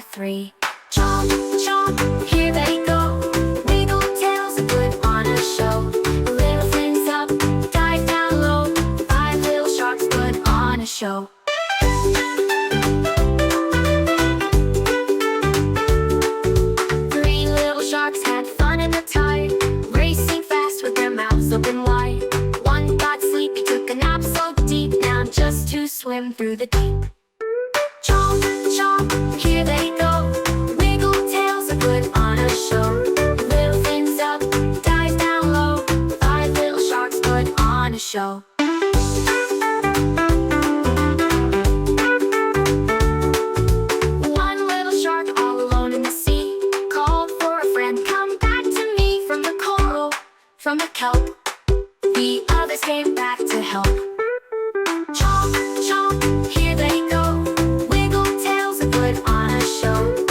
three. Chomp, chomp, here they go. Wiggle tails and put on a show. Little fins up, dive down low. Five little sharks put on a show. Three little sharks had fun in the tide, racing fast with their mouths open wide. One got sleepy, took a nap so deep, now just to swim through the deep. Chomp, chomp, here they go. Wiggle tails and put on a show. Little fins up, dive down low. Five little sharks put on a show. One little shark all alone in the sea called for a friend, come back to me from the coral, from the kelp. The others came back to help. Chomp, chomp, here they go. Wiggle tails and put on a show.